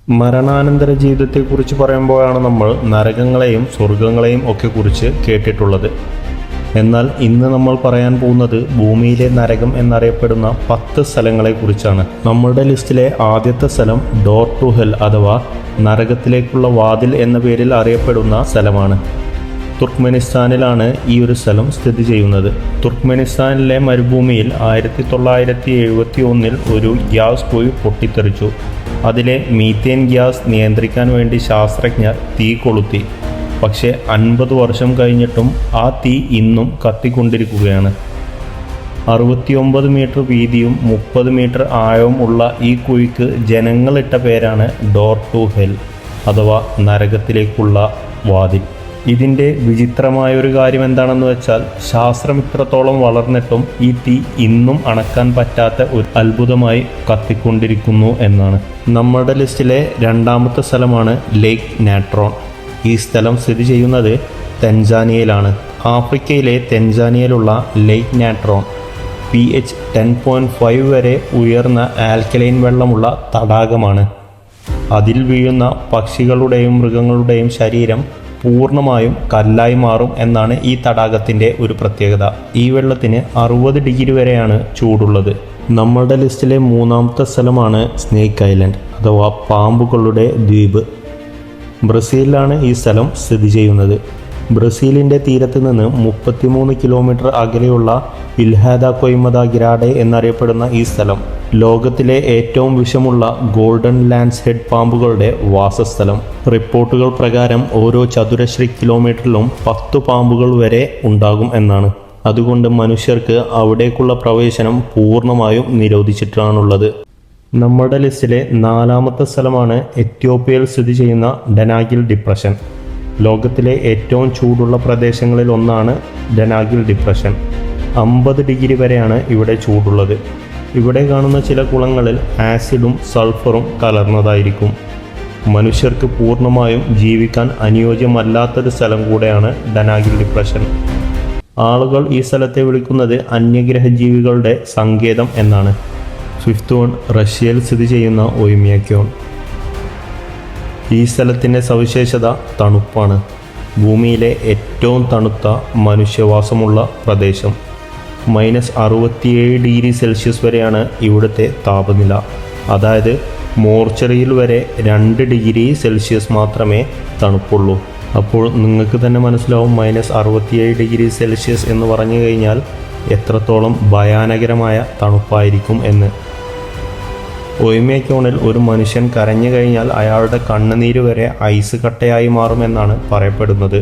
മരണാനന്തര ജീവിതത്തെക്കുറിച്ച് പറയുമ്പോഴാണ് നമ്മൾ നരകങ്ങളെയും സ്വർഗങ്ങളെയും ഒക്കെ കുറിച്ച് കേട്ടിട്ടുള്ളത്. എന്നാൽ ഇന്ന് നമ്മൾ പറയാൻ പോകുന്നത് ഭൂമിയിലെ നരകം എന്നറിയപ്പെടുന്ന 10 സ്ഥലങ്ങളെക്കുറിച്ചാണ്. നമ്മളുടെ ലിസ്റ്റിലെ ആദ്യത്തെ സ്ഥലം ഡോർ ടു ഹെൽ അഥവാ നരകത്തിലേക്കുള്ള വാതിൽ എന്ന പേരിൽ അറിയപ്പെടുന്ന സ്ഥലമാണ്. തുർക്ക്മെനിസ്ഥാനിലാണ് ഈ ഒരു സ്ഥലം സ്ഥിതി ചെയ്യുന്നത്. തുർക്ക്മെനിസ്ഥാനിലെ മരുഭൂമിയിൽ 1971 ഒരു ഗ്യാസ് കുഴി പൊട്ടിത്തെറിച്ചു. അതിലെ മീത്തേൻ ഗ്യാസ് നിയന്ത്രിക്കാൻ വേണ്ടി ശാസ്ത്രജ്ഞർ തീ കൊളുത്തി. പക്ഷേ 50 വർഷം കഴിഞ്ഞിട്ടും ആ തീ ഇന്നും കത്തിക്കൊണ്ടിരിക്കുകയാണ്. 69 മീറ്റർ വീതിയും 30 മീറ്റർ ആഴവും ഉള്ള ഈ കുഴിക്ക് ജനങ്ങളിട്ട പേരാണ് ഡോർ ടു ഹെൽ അഥവാ നരകത്തിലേക്കുള്ള വാതിൽ. ഇതിൻ്റെ വിചിത്രമായൊരു കാര്യം എന്താണെന്ന് വെച്ചാൽ ശാസ്ത്രം ഇത്രത്തോളം വളർന്നിട്ടും ഈ തീ ഇന്നും അണക്കാൻ പറ്റാത്ത ഒരു അത്ഭുതമായി കത്തിക്കൊണ്ടിരിക്കുന്നു എന്നാണ്. നമ്മുടെ ലിസ്റ്റിലെ രണ്ടാമത്തെ സ്ഥലമാണ് ലേക്ക് നാട്രോൺ. ഈ സ്ഥലം സ്ഥിതി ചെയ്യുന്നത് തെൻസാനിയയിലാണ്. ആഫ്രിക്കയിലെ തെൻസാനിയയിലുള്ള ലേക്ക് നാട്രോൺ pH 10.5 വരെ ഉയർന്ന ആൽക്കലൈൻ വെള്ളമുള്ള തടാകമാണ്. അതിൽ വീഴുന്ന പക്ഷികളുടെയും മൃഗങ്ങളുടെയും ശരീരം പൂർണ്ണമായും കല്ലായി മാറും എന്നാണ് ഈ തടാകത്തിൻ്റെ ഒരു പ്രത്യേകത. ഈ വെള്ളത്തിന് 60 ഡിഗ്രി വരെയാണ് ചൂടുള്ളത്. നമ്മുടെ ലിസ്റ്റിലെ മൂന്നാമത്തെ സ്ഥലമാണ് സ്നേക്ക് ഐലൻഡ് അഥവാ പാമ്പുകളുടെ ദ്വീപ്. ബ്രസീലിലാണ് ഈ സ്ഥലം സ്ഥിതി ചെയ്യുന്നത്. ബ്രസീലിൻ്റെ തീരത്ത് നിന്ന് 33 കിലോമീറ്റർ അകലെയുള്ള ഇൽഹാദ കൊയ്മദ ഗ്രാഡെ എന്നറിയപ്പെടുന്ന ഈ സ്ഥലം ലോകത്തിലെ ഏറ്റവും വിഷമുള്ള ഗോൾഡൻ ലാൻസ് ഹെഡ് പാമ്പുകളുടെ വാസസ്ഥലം. റിപ്പോർട്ടുകൾ പ്രകാരം ഓരോ ചതുരശ്ര കിലോമീറ്ററിലും 10 പാമ്പുകൾ വരെ ഉണ്ടാകും എന്നാണ്. അതുകൊണ്ട് മനുഷ്യർക്ക് അവിടേക്കുള്ള പ്രവേശനം പൂർണ്ണമായും നിരോധിച്ചിട്ടാണുള്ളത്. നമ്മുടെ ലിസ്റ്റിലെ നാലാമത്തെ സ്ഥലമാണ് എത്യോപ്യയിൽ സ്ഥിതി ചെയ്യുന്ന ഡനാഗിൽ ഡിപ്രഷൻ. ലോകത്തിലെ ഏറ്റവും ചൂടുള്ള പ്രദേശങ്ങളിൽ ഒന്നാണ് ഡനാഗിൽ ഡിപ്രഷൻ. 50 ഡിഗ്രി വരെയാണ് ഇവിടെ ചൂടുള്ളത്. ഇവിടെ കാണുന്ന ചില കുളങ്ങളിൽ ആസിഡും സൾഫറും കലർന്നതായിരിക്കും. മനുഷ്യർക്ക് പൂർണ്ണമായും ജീവിക്കാൻ അനുയോജ്യമല്ലാത്തൊരു സ്ഥലം കൂടെയാണ് ഡനാഗിൽ ഡിപ്രഷൻ. ആളുകൾ ഈ സ്ഥലത്തെ വിളിക്കുന്നത് അന്യഗ്രഹ ജീവികളുടെ സങ്കേതം എന്നാണ്. ഫിഫ്ത്ത് വൺ റഷ്യയിൽ സ്ഥിതി ചെയ്യുന്ന ഒയ്മ്യാക്യോൺ. ഈ സ്ഥലത്തിൻ്റെ സവിശേഷത തണുപ്പാണ്. ഭൂമിയിലെ ഏറ്റവും തണുത്ത മനുഷ്യവാസമുള്ള പ്രദേശം. -67 ഡിഗ്രി സെൽഷ്യസ് വരെയാണ് ഇവിടുത്തെ താപനില. അതായത് മോർച്ചറിയിൽ വരെ 2 ഡിഗ്രി സെൽഷ്യസ് മാത്രമേ തണുപ്പുള്ളൂ. അപ്പോൾ നിങ്ങൾക്ക് തന്നെ മനസ്സിലാവും -67 ഡിഗ്രി സെൽഷ്യസ് എന്ന് പറഞ്ഞു കഴിഞ്ഞാൽ എത്രത്തോളം ഭയാനകരമായ തണുപ്പായിരിക്കും എന്ന്. ഒയ്മ്യാക്യോണിൽ ഒരു മനുഷ്യൻ കരഞ്ഞു കഴിഞ്ഞാൽ അയാളുടെ കണ്ണുനീര് വരെ ഐസ് കട്ടയായി മാറുമെന്നാണ് പറയപ്പെടുന്നത്.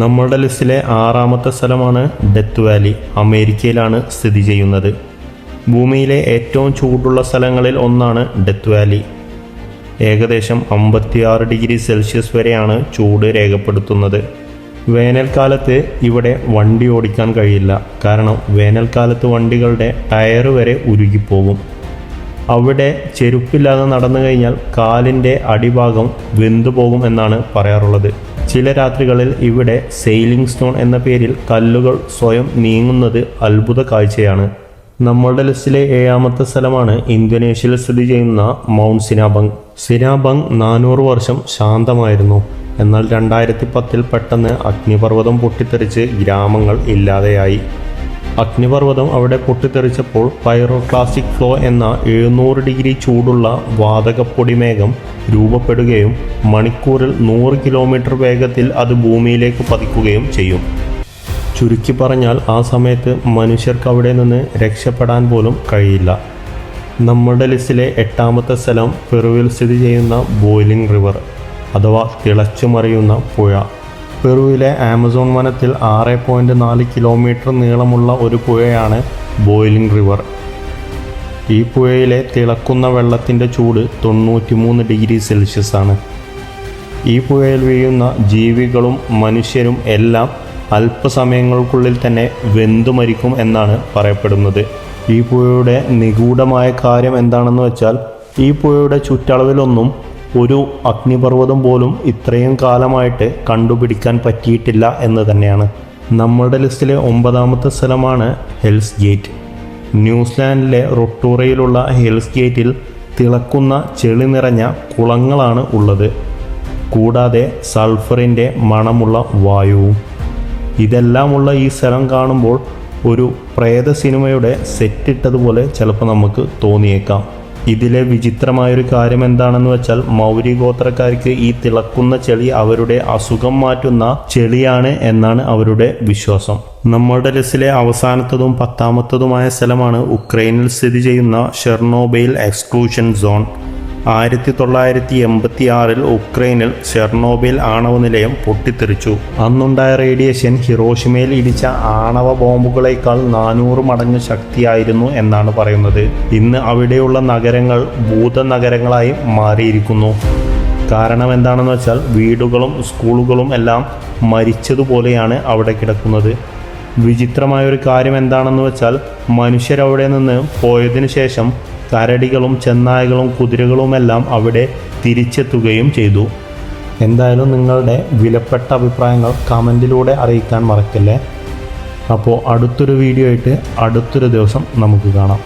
നമ്മളുടെ ലിസ്റ്റിലെ ആറാമത്തെ സ്ഥലമാണ് ഡെത്ത് വാലി. അമേരിക്കയിലാണ് സ്ഥിതി ചെയ്യുന്നത്. ഭൂമിയിലെ ഏറ്റവും ചൂടുള്ള സ്ഥലങ്ങളിൽ ഒന്നാണ് ഡെത്ത് വാലി. ഏകദേശം 56 ഡിഗ്രി സെൽഷ്യസ് വരെയാണ് ചൂട് രേഖപ്പെടുത്തുന്നത്. വേനൽക്കാലത്ത് ഇവിടെ വണ്ടി ഓടിക്കാൻ കഴിയില്ല. കാരണം വേനൽക്കാലത്ത് വണ്ടികളുടെ ടയർ വരെ ഉരുകിപ്പോകും. അവിടെ ചെരുപ്പില്ലാതെ നടന്നു കഴിഞ്ഞാൽ കാലിൻ്റെ അടിഭാഗം വെന്തുപോകും എന്നാണ് പറയാറുള്ളത്. ചില രാത്രികളിൽ ഇവിടെ സെയിലിംഗ് സ്റ്റോൺ എന്ന പേരിൽ കല്ലുകൾ സ്വയം നീങ്ങുന്നത് അത്ഭുത കാഴ്ചയാണ്. നമ്മളുടെ ലിസ്റ്റിലെ ഏഴാമത്തെ സ്ഥലമാണ് ഇന്തോനേഷ്യയിൽ സ്ഥിതി ചെയ്യുന്ന മൗണ്ട് സിനാബങ്. സിനാബങ് 400 വർഷം ശാന്തമായിരുന്നു. എന്നാൽ 2010 പെട്ടെന്ന് അഗ്നിപർവ്വതം പൊട്ടിത്തെറിച്ച് ഗ്രാമങ്ങൾ ഇല്ലാതെയായി. അഗ്നിപർവ്വതം അവിടെ പൊട്ടിത്തെറിച്ചപ്പോൾ പൈറോക്ലാസ്റ്റിക് ഫ്ലോ എന്ന 700 ഡിഗ്രി ചൂടുള്ള വാതകപ്പൊടിമേഘം രൂപപ്പെടുകയും മണിക്കൂറിൽ 100 കിലോമീറ്റർ വേഗത്തിൽ അത് ഭൂമിയിലേക്ക് പതിക്കുകയും ചെയ്യും. ചുരുക്കി പറഞ്ഞാൽ ആ സമയത്ത് മനുഷ്യർക്ക് അവിടെ നിന്ന് രക്ഷപ്പെടാൻ പോലും കഴിയില്ല. നമ്മുടെ ലിസ്റ്റിലെ എട്ടാമത്തെ സ്ഥലം പെറുവിൽ സ്ഥിതി ചെയ്യുന്ന ബോയിലിംഗ് റിവർ അഥവാ തിളച്ചുമറിയുന്ന പുഴ. പെറുവിലെ ആമസോൺ വനത്തിൽ 6.4 കിലോമീറ്റർ നീളമുള്ള ഒരു പുഴയാണ് ബോയിലിംഗ് റിവർ. ഈ പുഴയിലെ തിളക്കുന്ന വെള്ളത്തിൻ്റെ ചൂട് 93 ഡിഗ്രി സെൽഷ്യസ് ആണ്. ഈ പുഴയിൽ വീഴുന്ന ജീവികളും മനുഷ്യരും എല്ലാം അല്പസമയങ്ങൾക്കുള്ളിൽ തന്നെ വെന്തു മരിക്കും എന്നാണ് പറയപ്പെടുന്നത്. ഈ പുഴയുടെ നിഗൂഢമായ കാര്യം എന്താണെന്ന് വെച്ചാൽ ഈ പുഴയുടെ ചുറ്റളവിലൊന്നും ഒരു അഗ്നിപർവ്വതം പോലും ഇത്രയും കാലമായിട്ട് കണ്ടുപിടിക്കാൻ പറ്റിയിട്ടില്ല എന്ന് തന്നെയാണ്. നമ്മളുടെ ലിസ്റ്റിലെ 9ാമത്തെ സ്ഥലമാണ് ഹെൽസ് ഗേറ്റ്. ന്യൂസിലാൻഡിലെ റൊട്ടൂറയിലുള്ള ഹെൽസ് ഗേറ്റിൽ തിളക്കുന്ന ചെളി നിറഞ്ഞ കുളങ്ങളാണ് ഉള്ളത്. കൂടാതെ സൾഫറിൻ്റെ മണമുള്ള വായുവും. ഇതെല്ലാമുള്ള ഈ സ്ഥലം കാണുമ്പോൾ ഒരു പ്രേത സിനിമയുടെ സെറ്റിട്ടതുപോലെ ചിലപ്പോൾ നമുക്ക് തോന്നിയേക്കാം. ഇതിലെ വിചിത്രമായൊരു കാര്യം എന്താണെന്ന് വെച്ചാൽ മൗര്യ ഗോത്രക്കാർക്ക് ഈ തിളക്കുന്ന ചെളി അവരുടെ അസുഖം മാറ്റുന്ന ചെളിയാണ് എന്നാണ് അവരുടെ വിശ്വാസം. നമ്മുടെ ലിസ്റ്റിലെ അവസാനത്തതും 10ാമത്തതുമായ സ്ഥലമാണ് ഉക്രൈനിൽ സ്ഥിതി ചെയ്യുന്ന ചെർണോബൈൽ എക്സ്ക്ലൂഷൻ സോൺ. 1986 ഉക്രൈനിൽ ചെർണോബൈൽ ആണവ നിലയം പൊട്ടിത്തെറിച്ചു. അന്നുണ്ടായ റേഡിയേഷൻ ഹിരോഷിമയിൽ ഇടിച്ച ആണവ ബോംബുകളേക്കാൾ 400 മടങ്ങ് ശക്തിയായിരുന്നു എന്നാണ് പറയുന്നത്. ഇന്ന് അവിടെയുള്ള നഗരങ്ങൾ ഭൂതനഗരങ്ങളായി മാറിയിരിക്കുന്നു. കാരണം എന്താണെന്ന് വെച്ചാൽ വീടുകളും സ്കൂളുകളും എല്ലാം മരിച്ചതുപോലെയാണ് അവിടെ കിടക്കുന്നത്. വിചിത്രമായൊരു കാര്യം എന്താണെന്ന് വെച്ചാൽ മനുഷ്യരവിടെ നിന്ന് പോയതിനു ശേഷം കരടികളും ചെന്നായകളും കുതിരകളുമെല്ലാം അവിടെ തിരിച്ചെത്തുകയും ചെയ്തു. എന്തായാലും നിങ്ങളുടെ വിലപ്പെട്ട അഭിപ്രായങ്ങൾ കമൻറ്റിലൂടെ അറിയിക്കാൻ മറക്കല്ലേ. അപ്പോൾ അടുത്തൊരു വീഡിയോ ആയിട്ട് അടുത്തൊരു ദിവസം നമുക്ക് കാണാം.